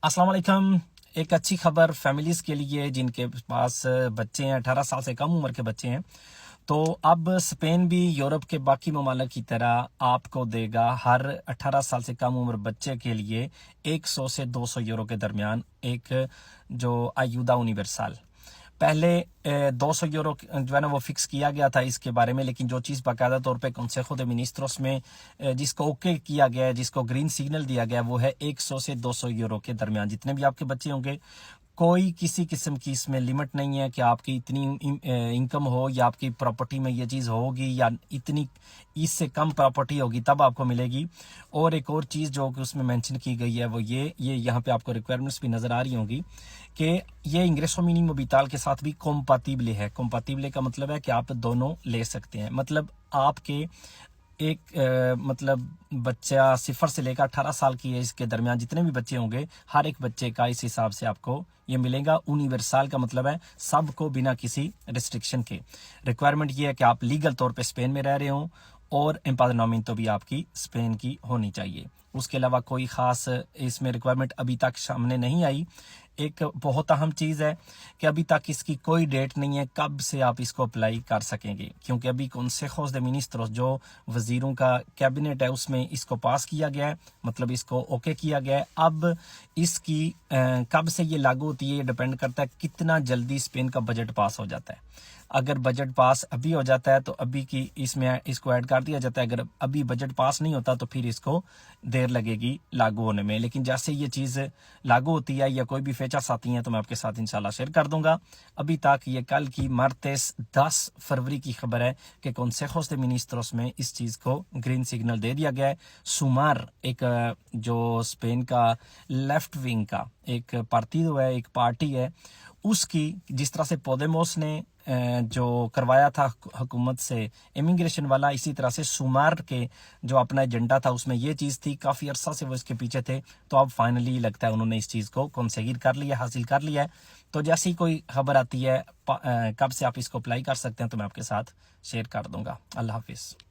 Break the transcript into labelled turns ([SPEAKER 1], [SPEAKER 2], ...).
[SPEAKER 1] अस्सलाम वालेकुम। एक अच्छी खबर फैमिलीज़ के लिए जिनके पास बच्चे हैं, 18 साल से कम उम्र के बच्चे हैं। तो अब स्पेन भी यूरोप के बाकी ममालिक की तरह आपको देगा हर 18 साल से कम उम्र बच्चे के लिए 100 से 200 यूरो के दरमियान एक जो आयुदा यूनिवर्सल। पहले 200 यूरो जो है ना वो फिक्स किया गया था इसके बारे में, लेकिन जो चीज़ बाकायदा तौर पे कंसेjo de मिनिस्ट्रोस में जिसको ओके किया गया है, जिसको ग्रीन सिग्नल दिया गया, वो है 100 से 200 यूरो के दरमियान। जितने भी आपके बच्चे होंगे, कोई किसी किस्म की इसमें लिमिट नहीं है कि आपकी इतनी इनकम हो या आपकी प्रॉपर्टी में ये चीज़ होगी या इतनी इससे कम प्रॉपर्टी होगी तब आपको मिलेगी। और एक और चीज़ जो कि उसमें मेंशन की गई है वो ये यहाँ पे आपको रिक्वायरमेंट्स भी नज़र आ रही होंगी कि ये इंग्रेसो मिनिमो विटाल के साथ भी कॉम्पातिबल है। कॉम्पातिबल का मतलब है कि आप दोनों ले सकते हैं। मतलब आपके एक मतलब बच्चा 0 से लेकर 18 साल की एज के दरमियान जितने भी बच्चे होंगे, हर एक बच्चे का इस हिसाब से आपको ये मिलेगा। यूनिवर्सल का मतलब है सबको बिना किसी रिस्ट्रिक्शन के। रिक्वायरमेंट ये है कि आप लीगल तौर पे स्पेन में रह रहे हो और एम्पादनोमेंटो भी आपकी स्पेन की होनी चाहिए। उसके अलावा कोई ख़ास इसमें रिक्वायरमेंट अभी तक सामने नहीं आई। एक बहुत अहम चीज़ है कि अभी तक इसकी कोई डेट नहीं है कब से आप इसको अप्लाई कर सकेंगे, क्योंकि अभी consejos de ministros जो वज़ीरों का कैबिनेट है उसमें इसको पास किया गया है, मतलब इसको ओके किया गया है। अब इसकी कब से ये लागू होती है ये डिपेंड करता है कितना जल्दी स्पेन का बजट पास हो जाता है। अगर बजट पास अभी हो जाता है तो अभी की इसमें इसको ऐड कर दिया जाता है। अगर अभी बजट पास नहीं होता तो फिर इसको देर लगेगी लागू होने में। लेकिन जैसे ये चीज़ लागू होती है या कोई भी फीचर्स आती हैं तो मैं आपके साथ इंशाल्लाह शेयर कर दूंगा। अभी तक ये कल की मार्टेस 10 फरवरी की खबर है कि consejos de ministros में इस चीज़ को ग्रीन सिग्नल दे दिया गया है। सुमार एक जो स्पेन का लेफ्ट विंग का एक पार्टिदो है, एक पार्टी है, उसकी जिस तरह से पोदेमोस ने जो करवाया था हुकूमत से इमिग्रेशन वाला, इसी तरह से सुमार के जो अपना एजेंडा था उसमें ये चीज़ थी। काफ़ी अरसा से वो इसके पीछे थे, तो अब फाइनली लगता है उन्होंने इस चीज़ को कॉन्सेगिर कर लिया, हासिल कर लिया है। तो जैसे ही कोई खबर आती है कब से आप इसको अप्लाई कर सकते हैं तो मैं आपके साथ शेयर कर दूंगा। अल्लाह हाफिज़।